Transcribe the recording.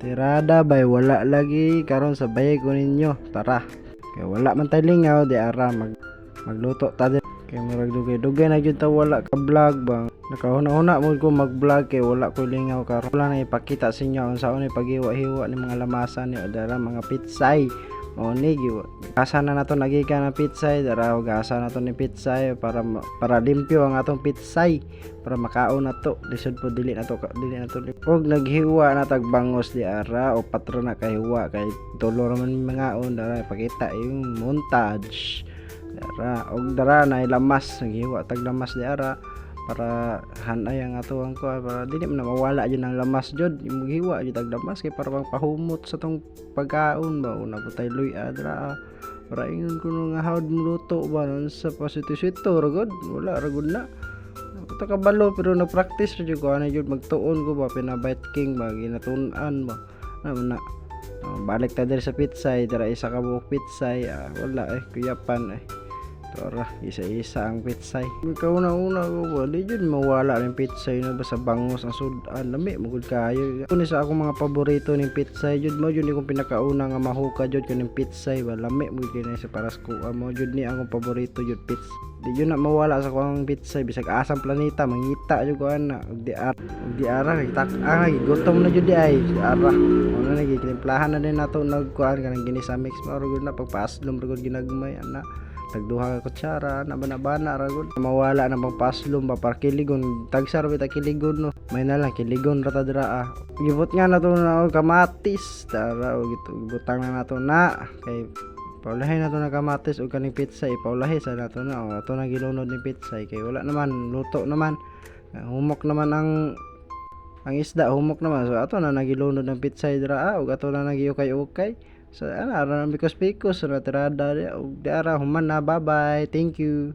Tirada bay wala lagi karon sa bayay ko ninyo. Tara. Kay wala man tay lingaw di ara magluto ta din. Kay murag dugay-dugay na gyud ta wala ka vlog bang. Nakahuna-huna mo ko mag-vlog kay wala ko lingaw karon. Wala na ipakita sa inyo unsa unay paghiwa-hiwa ni mga lamasan ni dara mga pitsay. O ni gasa na nato nagikan na pitsay dara gasa nato ni pitsay para limpyo ang atong pitsay para makaon nato lisod po dili nato og naghiwa na tag bangos di ara o patro na kahiwa kay tulo man mga on dara ipakita yung montage dara og dara na lamas naghiwa tag lamas di ara para hanay ang ato ang ko para dili man mawala jud ang lamas jud imong hiwa jud tag lamas kay para pang pahumot sa tong pagkaon ba una putay luy adra para ingon kuno nga hawd mo luto ba nun sa pasito-sito ragod wala ragod na ito kabalo pero na practice jud ko ana jud magtuon ko ba pinabite king ba ginatun-an ba na balik ta diri sa pitsay dira isa ka buok pitsay wala kuyapan Tora, isa-isa ang pitsay. Kauna-una ko ba, di dyan mawala ng pitsay na ba sa bangos ang sudan. Lami, magod kayo. Kung isa akong mga paborito ng pitsay, jud mo jud akong pinakauna nga mahuka jud ko ng pitsay ba. Lami, magod kayo na sa paraskuan mo. Jud ni akong paborito jud pits. Di jud na mawala sa akong pitsay. Bisag asang planeta, mangita jud ko ana. Og di ara, tak-ang, gutom na jud di ay. Di ara. Ano na, gitimplahan na din nato nagkuhan ka ng ginisamix. Marugod na, pagpaaslom, rugod ginagmay, ana. Tagduha ka kutsara na bana ragod mawala na bang paslom ba para kiligon tagsar bita kiligon no may na lang kiligon rata dira gibot nga na to na kamatis tara og gibutang na nato na kay paulahi na to na kamatis og kaning pizza ipaulahi sa nato na o ato na gilunod ni pizza kay wala naman luto naman humok naman ang isda humok naman so ato na nagilunod ng pizza dira og ato na nagiukay-ukay so ana ra pikos-pikos ra tirada di ara human na bye bye thank you